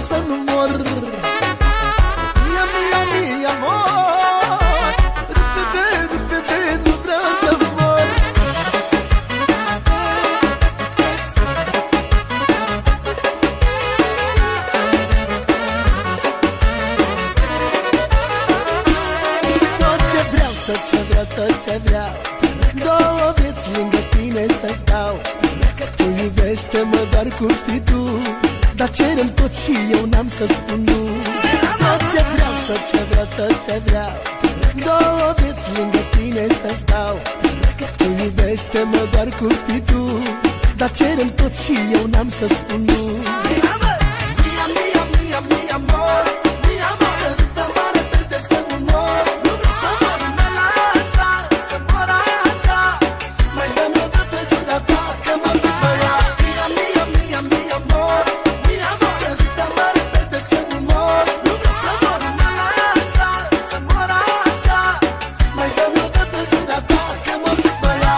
să nu mor. Mia, mia, mia, amor, repede, repede, nu vreau să mor. Tot ce vreau, tot ce vreau, tot ce vreau, două vieți lângă tine să stau. Tu iubește-mă doar cum știi tu, dar cerem tot și eu n-am să spun nu. Tot ce vreau, tot ce vreau, tot ce vreau, două vieți lângă tine să stau. Tu iubește-mă doar cum știi tu, dar cerem tot și eu n-am să spun nu. Mia, mia, mia, mia, amor, mia, amor, sărută-mă repede să nu mor. Nu vreau să mor în ăla, să mor așa. Mai dă-mi o dată gura ta, că mă duc pe ea. Mia, mia, mia, mia, amor, mia, amor, sărută-mă repede să nu mor. Nu vreau să mor în ăla, să mor așa. Mai dă-mi o dată gura ta, că mă duc pe ea.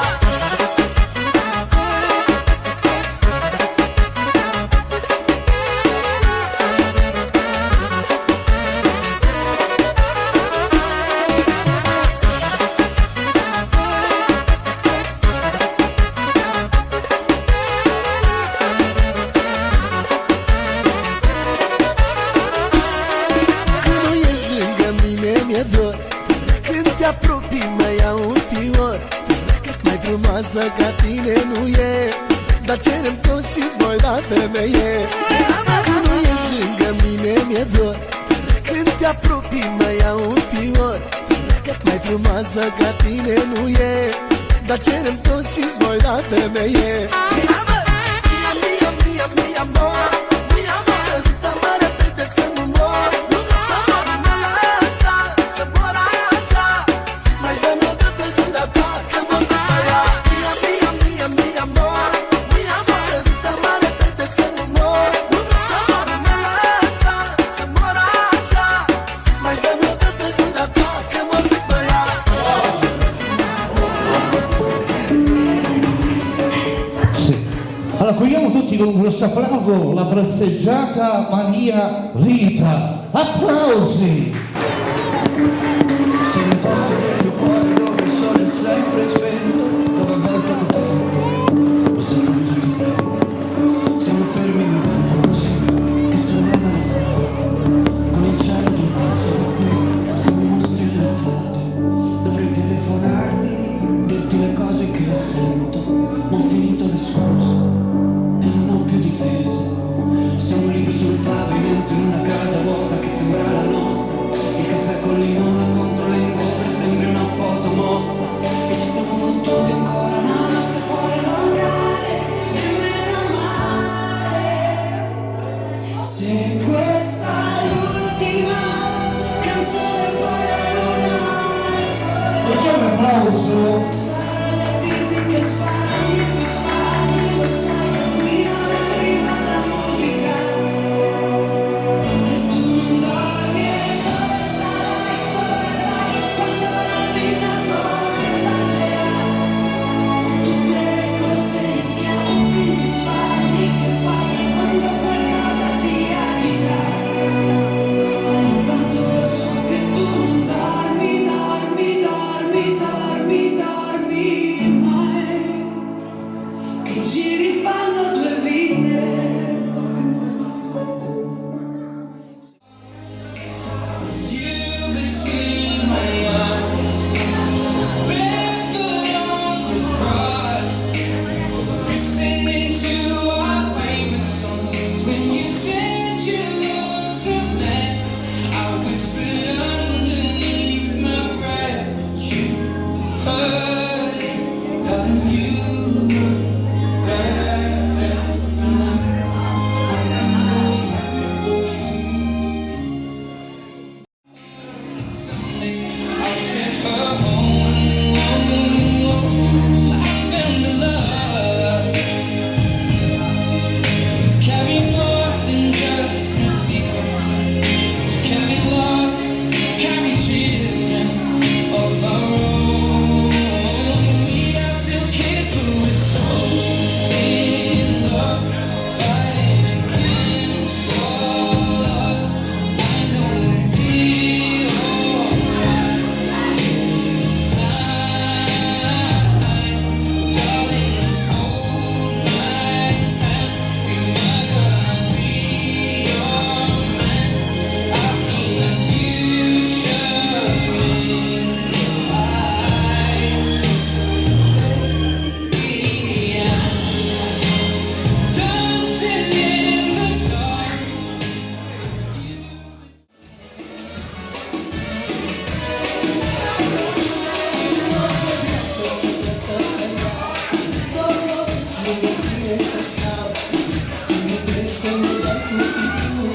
Când nu ești lângă mine mi-e dor, când te apropii mă iau un fior. Mai frumoasă ca tine nu e, dar cerem tot și-ți voi da femeie. Când nu ești lângă mine mi-e dor, când te apropii mă iau un fior. Mai frumoasă ca tine nu e, dar cerem tot și-ți voi da femeie. Mia, mia, mia, mia, amor, mia, amor, sărută-mă repede să nu mor. Nu vreau să mor în ăla, să mor așa. Mai dă-mi o dată gura ta, că mă duc pe ea. Mia, mia, mia, mia, amor, mia, amor, sărută-mă repede să nu mor. Nu vreau să mor în ăla, să mor așa. Mai dă-mi o dată gura ta, că mă duc pe ea. Sì. Allora, accogliamo tutti con un grosso applauso la presteggiata Maria Rita. Applausi! Sei un posto del mio cuore dove il sole è sempre spento, dove a volte ti perdo, e secondo ti prego. Siamo fermi in un tempo così, che soleva restare, con il cielo di passo da qui, siamo i mostri del foto. Dovrei telefonarti, dirti le cose che sento, ma ho finito le scuse e non ho più difese. Siamo liberi sul pavimento in una casa vuota che sembra la nostra. Il caffè con limone contro l'engover sembri una foto mossa. E ci siamo fottuti ancora una notte fuori il locale. E meno male. Se questa è l'ultima canzone poi la luna esplode. Facciamo un applauso. Sarà da dirti che sbagli, lo sai che qui non arriva la musica. E tu non dormi e dove sarai, dove vai, quando la vita poi esagera. Tutte le cose insieme, gli sbagli che fai quando qualcosa ti agita. Intanto lo so che tu non dormi, dormi, dormi, dormi, dormi. mudar così tu,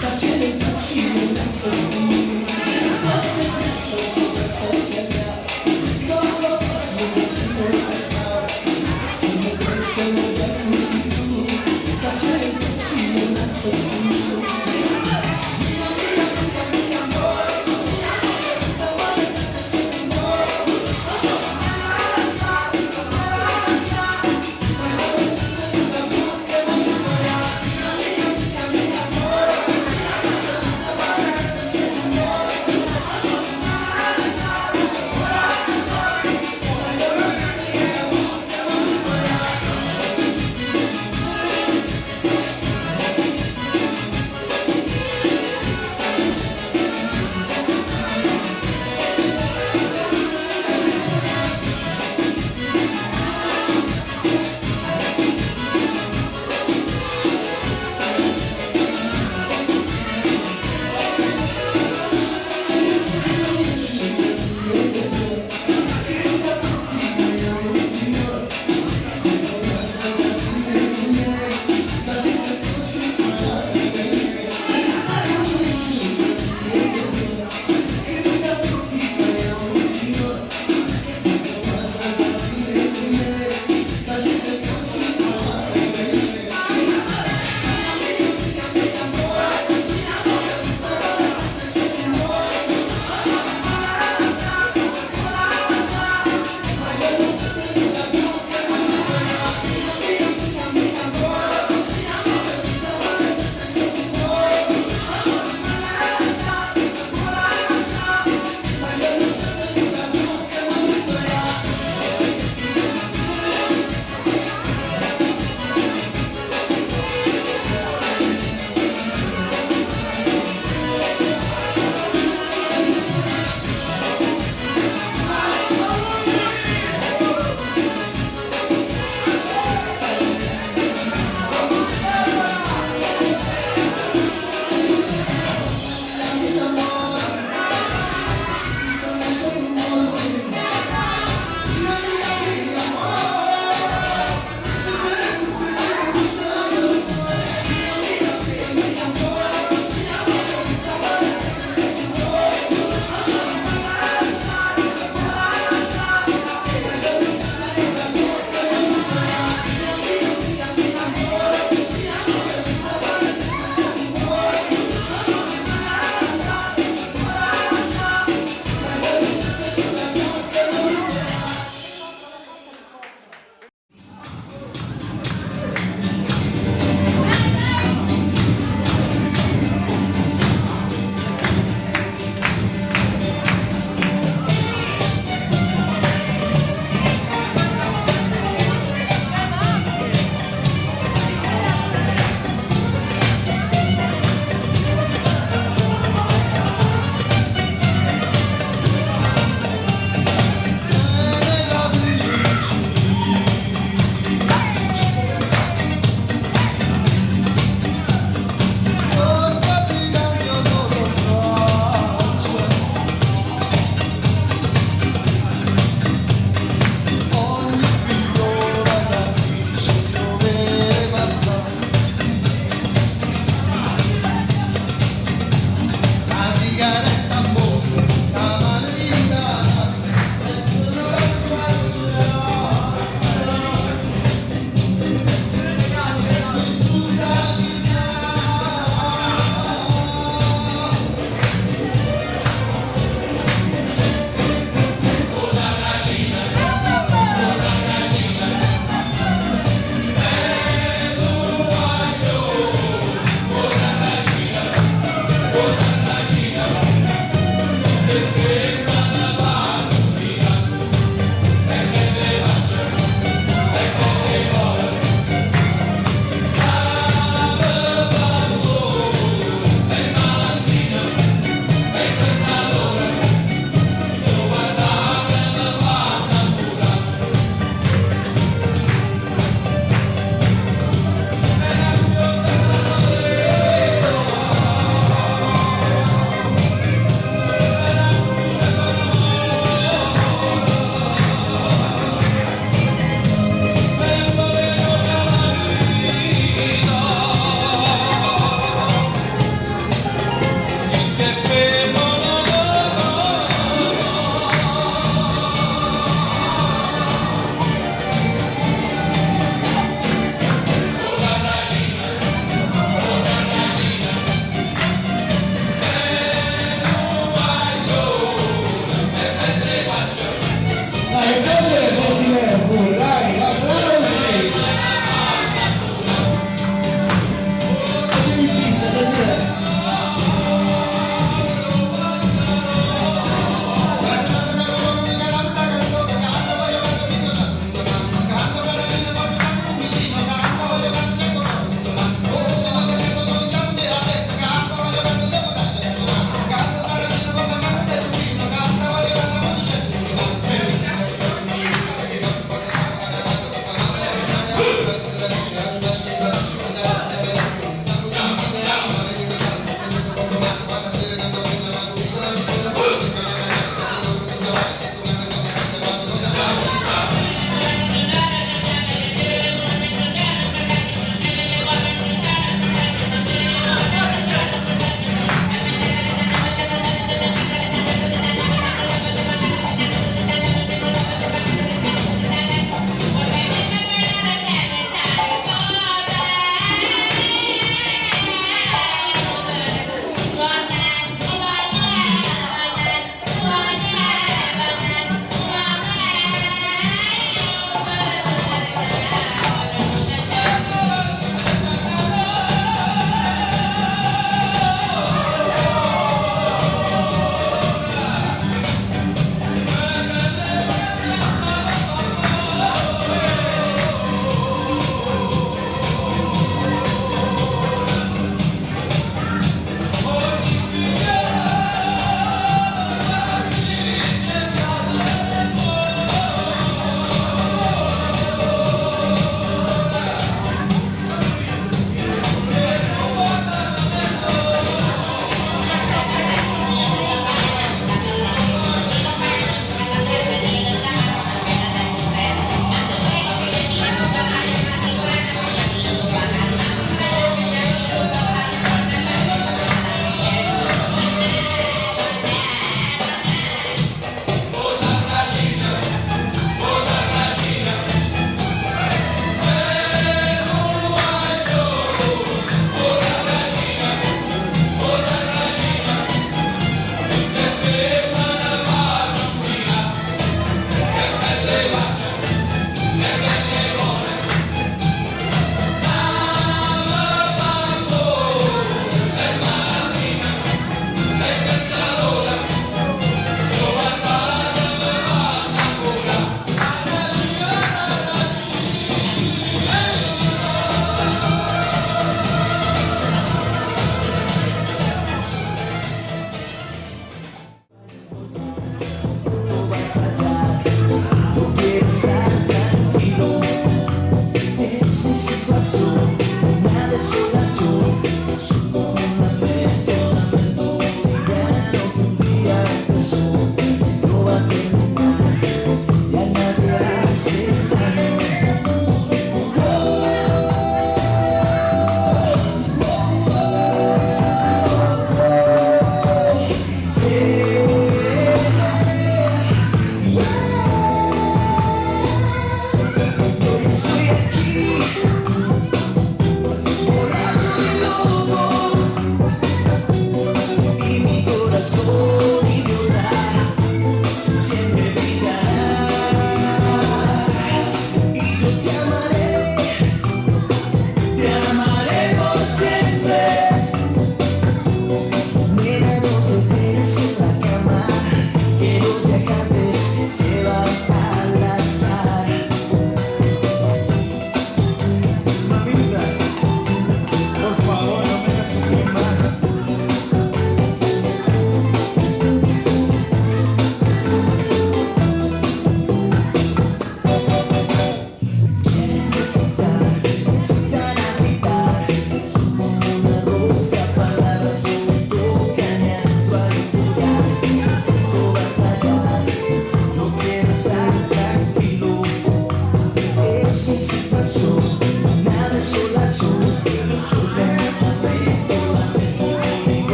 facile facile non so se dolce bravo, dove faccio che sei stato, come questo mudar così tu, facile facile non so se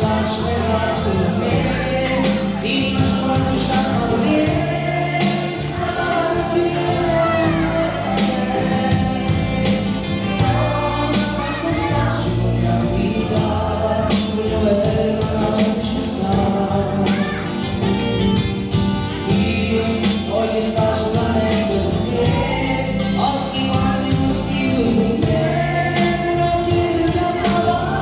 saci ragazzo da me, il nostro quando usciamo via, sarà più quanto saci vogliamo vita, dove non ci sta. Io voglio stare solamente con te, occhi guardi non schivo con me, non chiedi da parlare.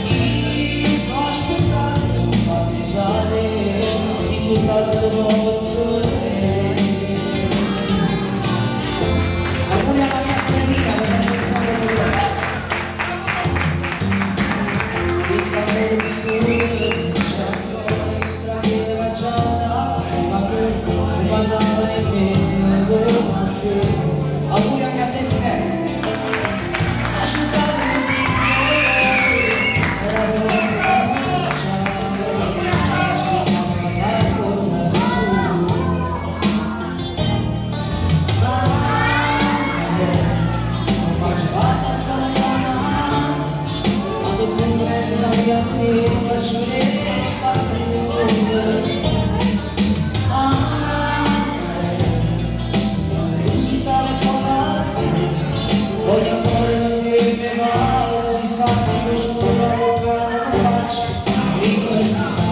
Io sto aspettando su una risale, si tu parli di emozione. Auguri alla mia splendida, come c'è il cuore. Questa è la storia. Auguri anche a te Sine. Voglio amore da te mi va, si sa che scuola locale non faccio, dico scusa,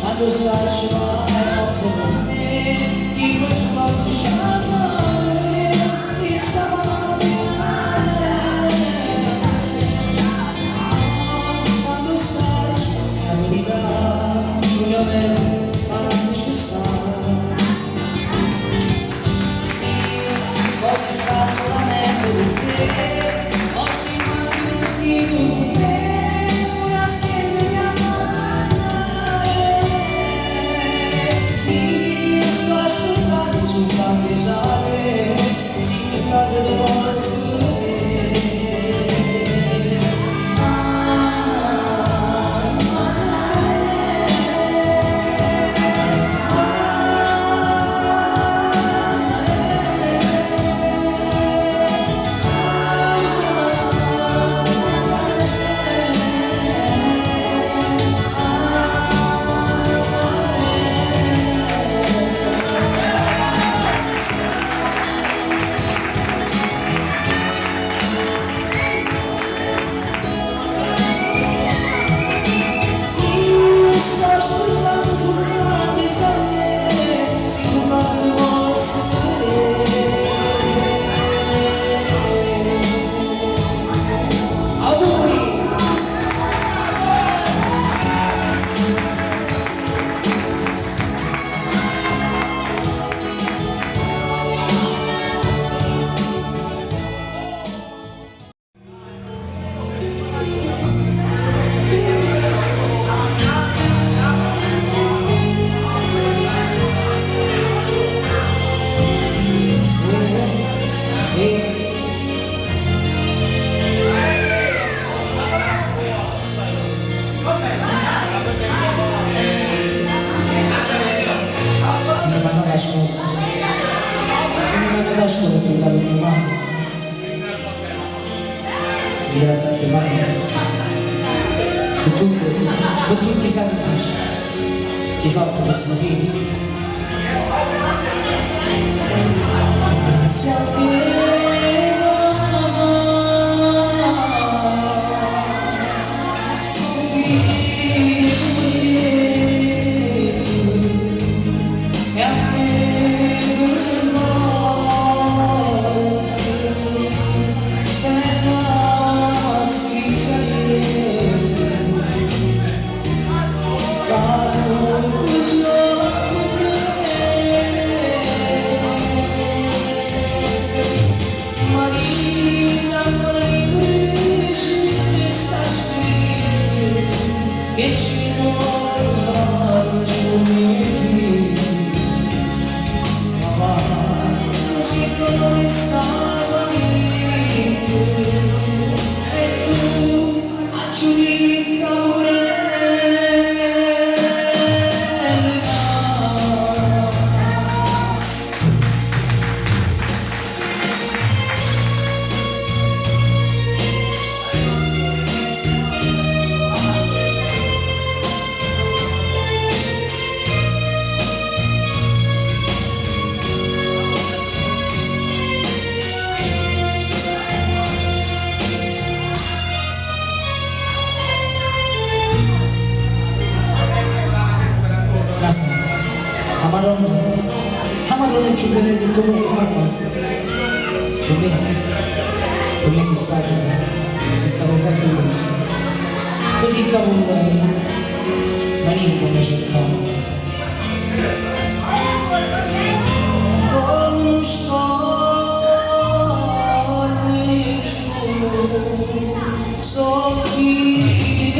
quando sacci la ragazza con me, dico quando sciamare, ti stava quando sacci la verità, voglio avere quando ci sta. Voglio stare solamente con te, occhi guardi non schivo con me, ora che devi amare. Io sto aspettando su un bandesale, si mi cade l'emozione. Se mi vanno da scuola, ti dà le mani. Grazie a te, mamma. Con tutti i sacrifici che hai fatto per questo figlio. Grazie a te, mamma. Sono figli e a me quelle volte è una scritta caro tu solo Amarone più bene di tutto il mondo. Per me si sta sempre lì. Che dica con lei, ma niente mi cercavo. Con scordi più, soffi di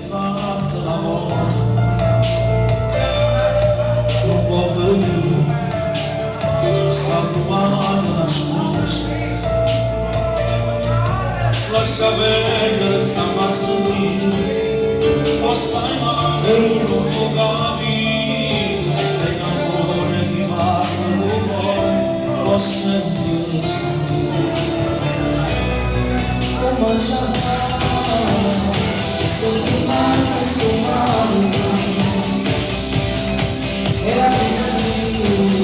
Fatta la moto, non può venire, sta trovata una scusa, lascia perdere sta massotina, o stai male non può capire, che in amore di parla non vuoi, lo sentire soffrire, come c'è sto male, era così,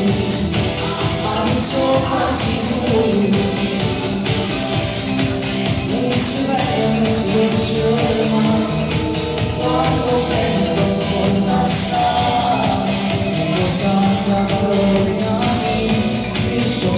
ma non so quasi lui, non si vede, non si ferma, quando vedo con la strada, non cambia parole, mi sto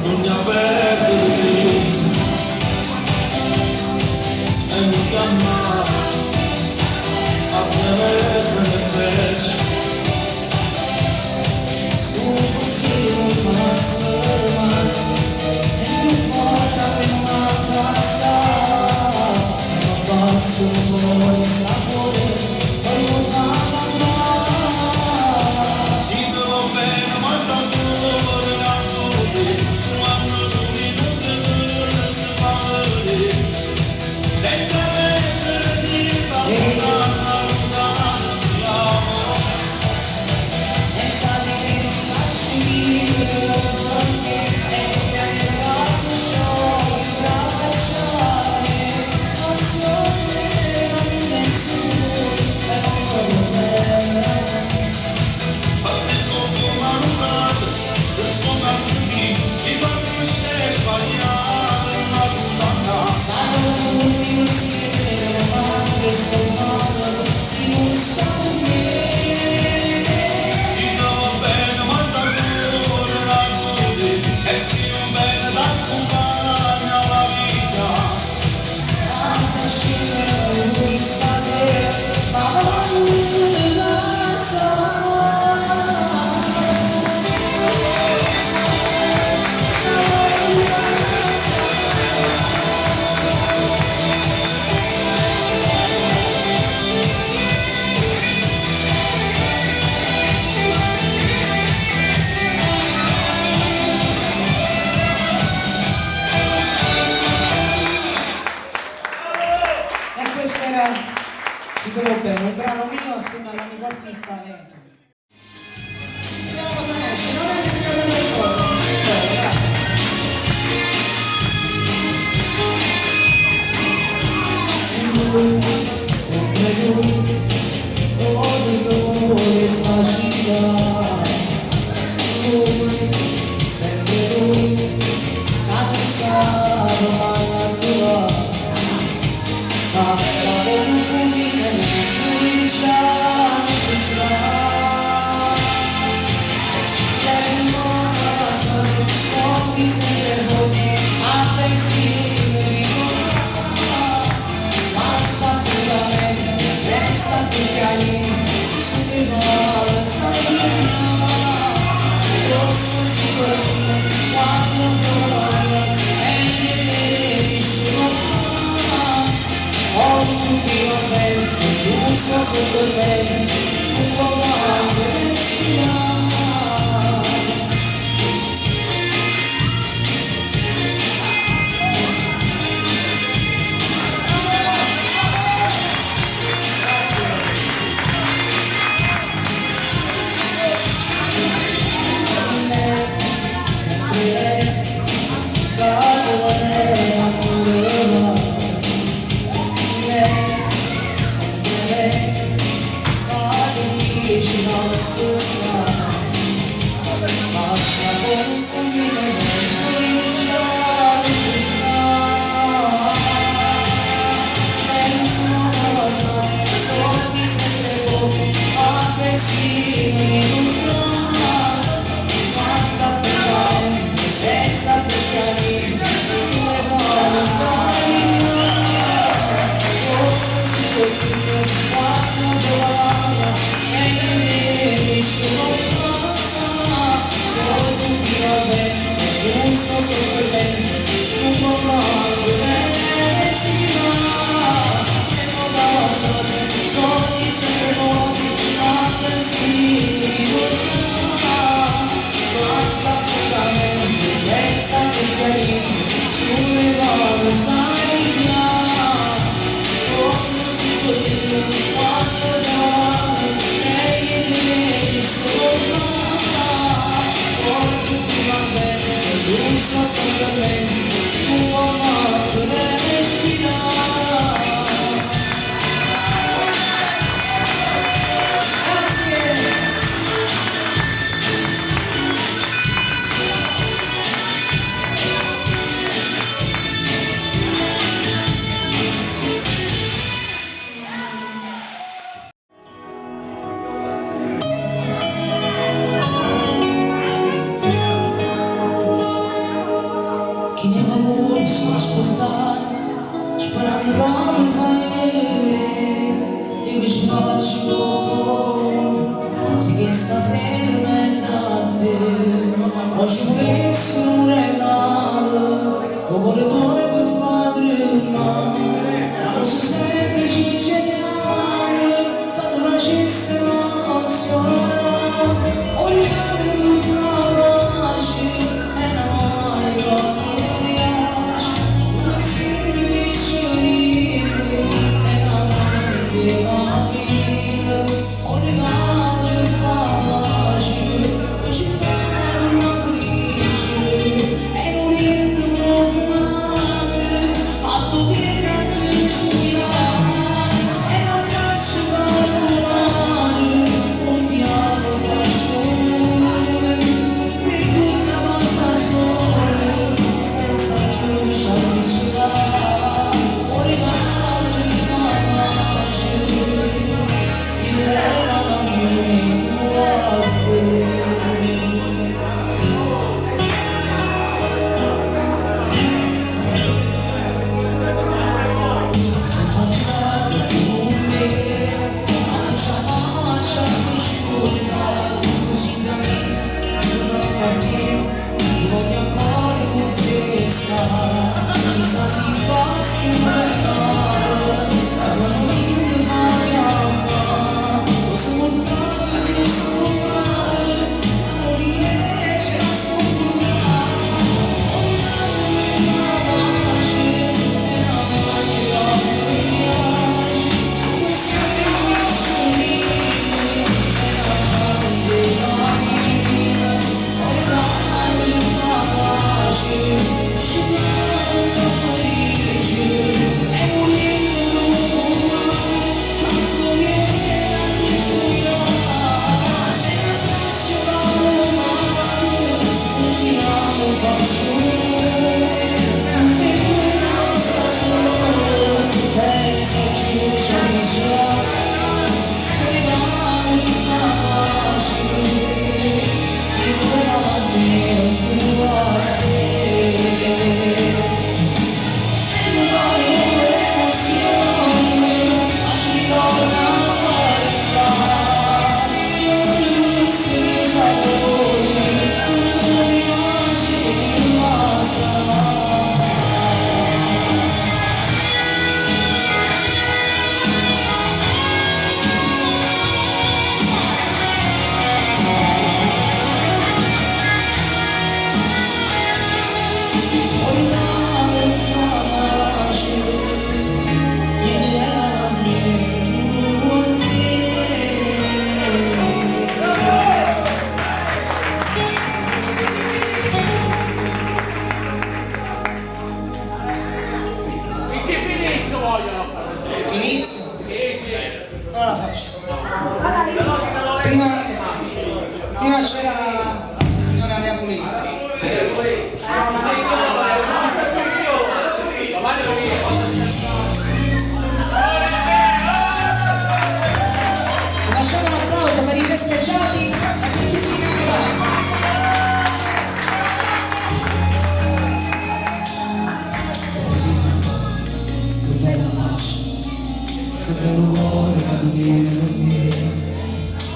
non mi avverte e mi chiama a tenere le frecce su un consiglio passo ormai e più forte prima passare non basta un po' di sapore e non vada mai si trova bene ma tanto senza mettere di ti spavento. Vediamo cosa esce, non è il mio record. Sempre lui, ogni questa città. Lui, sempre lui, ha pensato mai a tua. Passa un fulmine, cominciamo si sa. Lei non basta, soldi sempre vuoti, a pensieri di senza piccani, subito la salina, rosso si guarda, quando muore, e ne riesce oggi subito a vento, un so sotto il vento, un po' d'acqua e respira.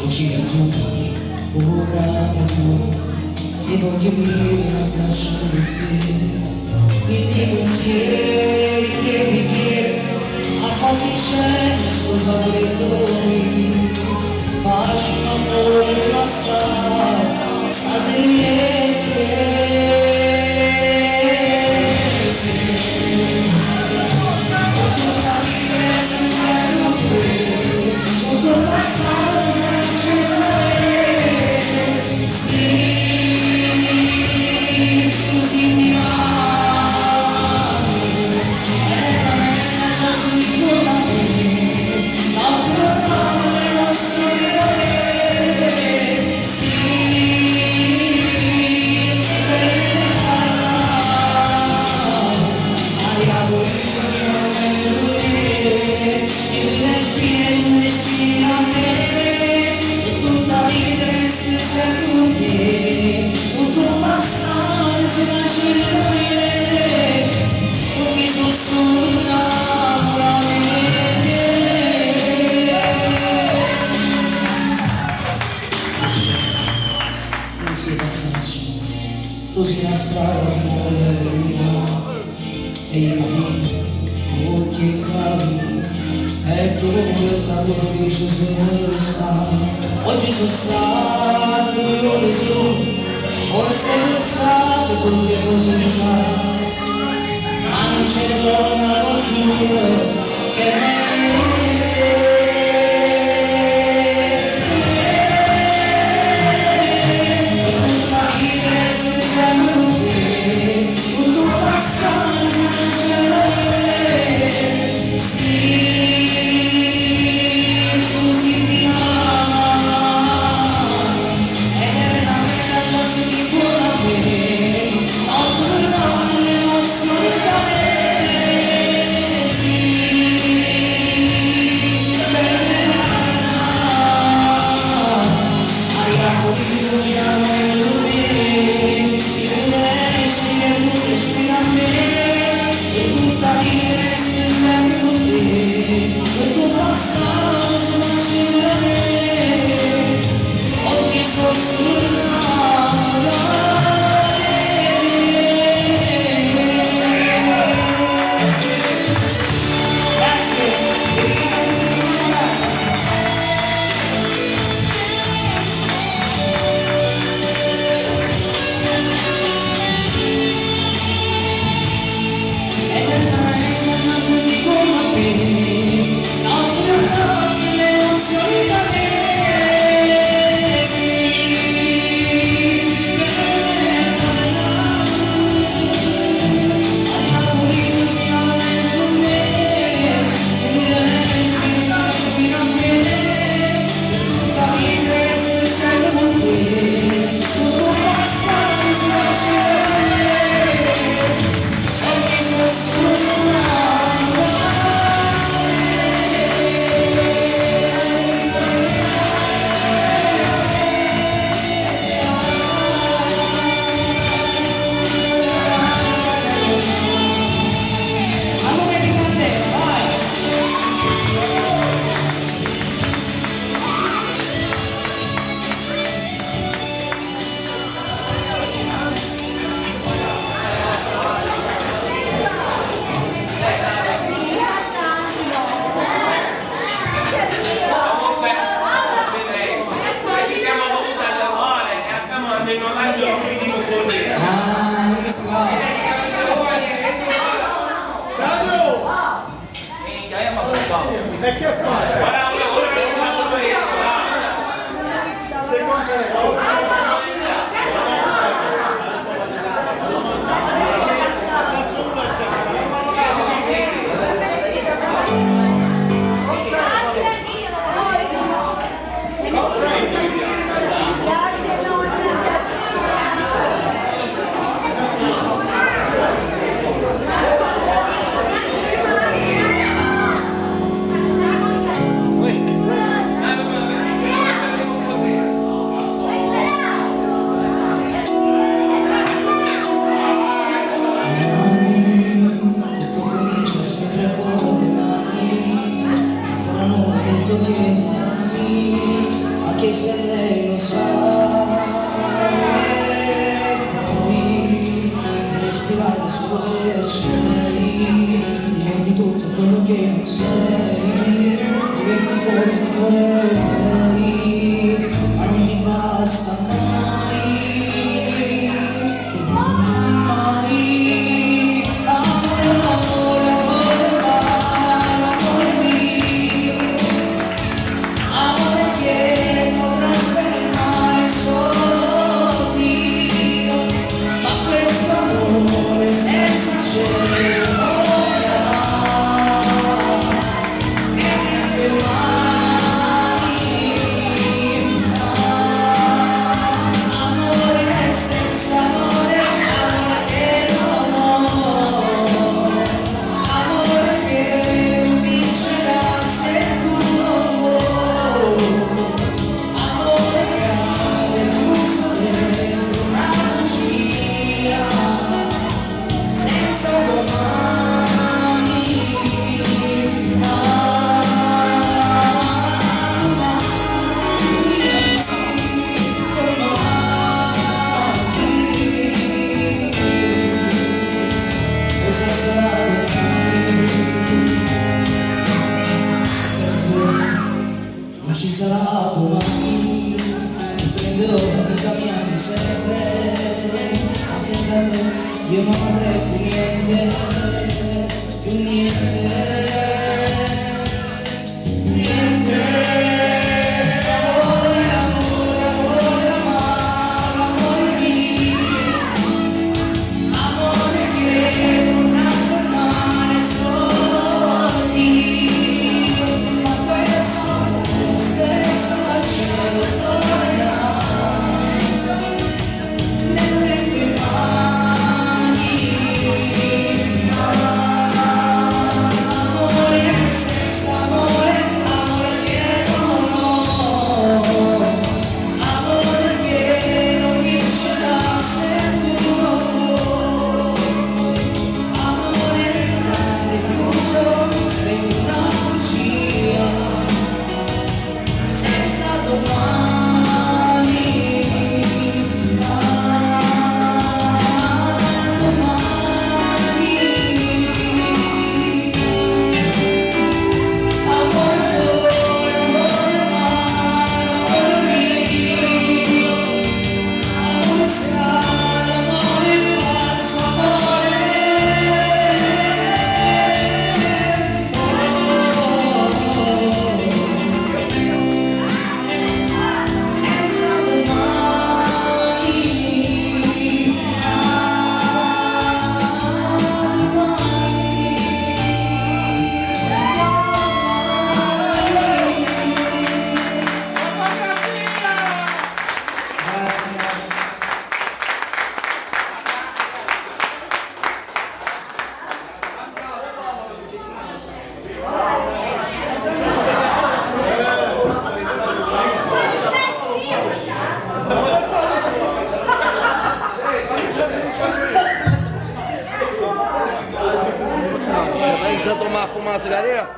Cucina zuccheri, ora da tu, e voglio vivere abbraccio con te. I tuoi pensieri che mi chiedono, a quasi c'è questo sapore d'ori. Faccio un amore passare, stasera. Tu sei la strada fuori dal vino e i cammini, occhi e cavi, e tu vuoi tanto felice se non lo sai. Oggi sono stato, io lo so, forse non sai quante cose mi sai, ma non c'è donna consumare che me. E che fai? io non avrei più niente, più niente, niente. Amore, amore, amore, amore mio, amore che potrà fermare solo Dio, ma questo senza la cielo tornerà nelle tue mani. Amore senza amore, amore che non ho, amore che non vincerà se tu non vuoi. Amore grande chiuso dentro una bugia, senza domani, domani. Amore, amore, amore mio, amore strano, amore falso, amore. Senza domani, Grazie, grazie. Vai iniziare a fumare una sigaretta?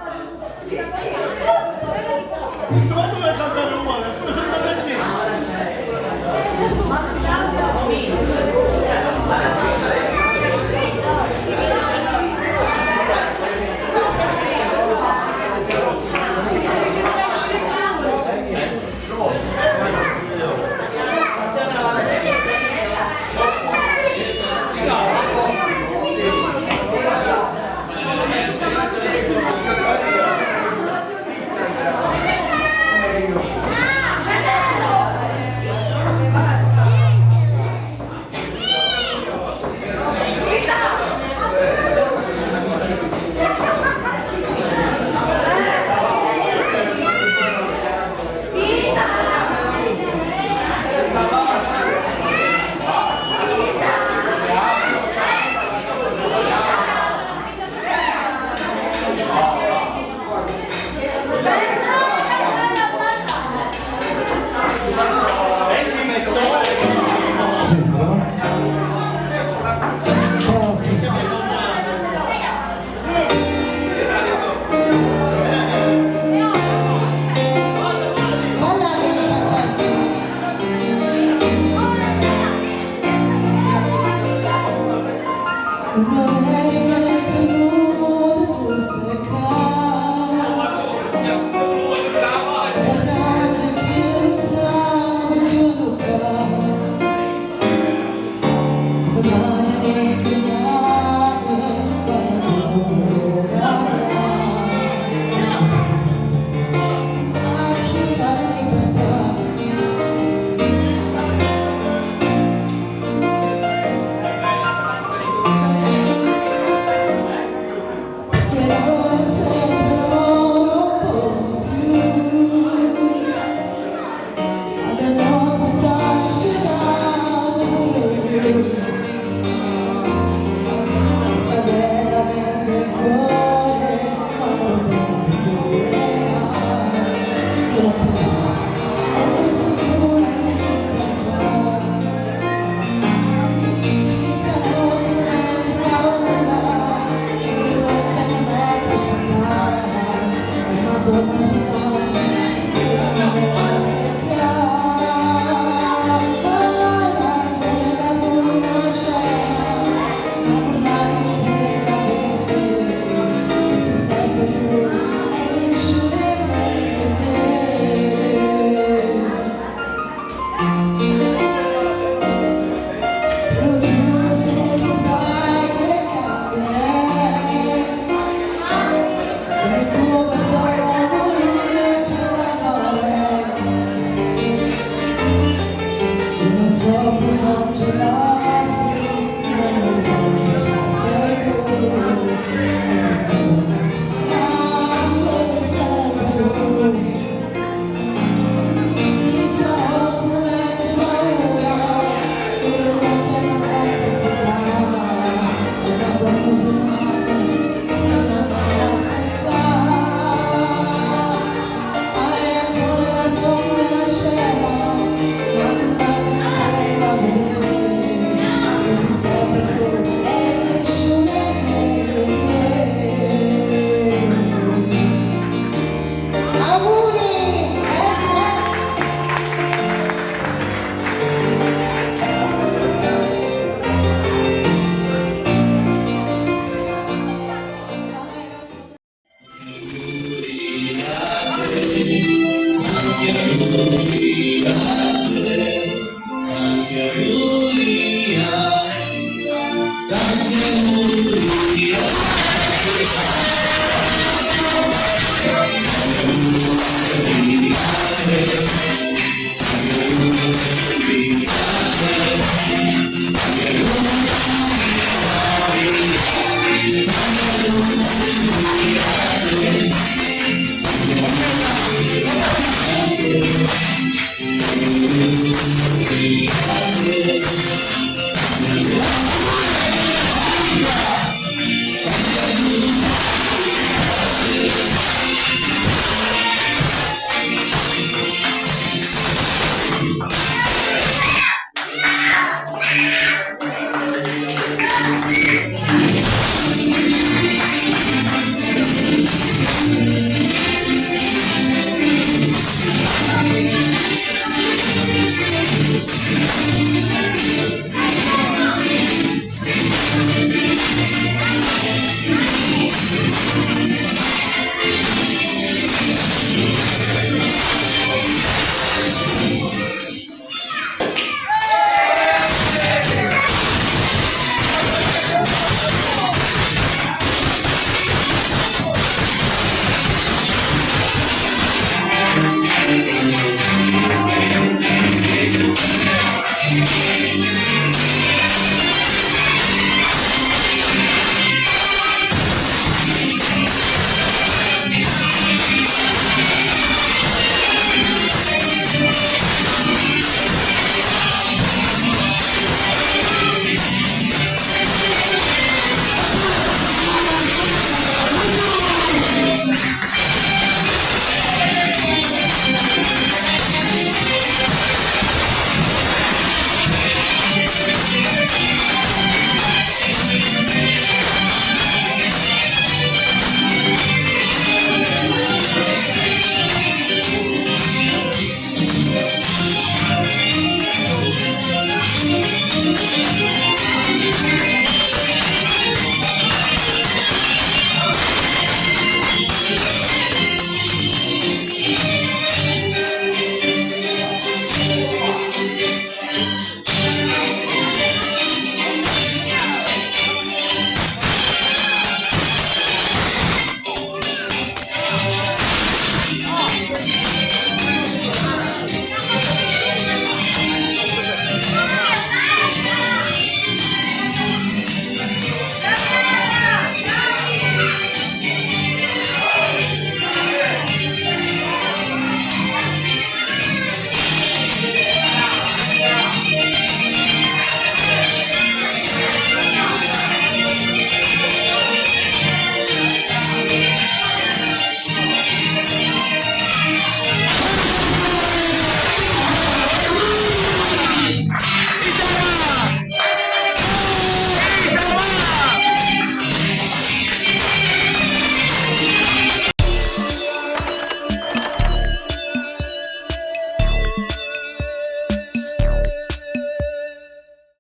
Thank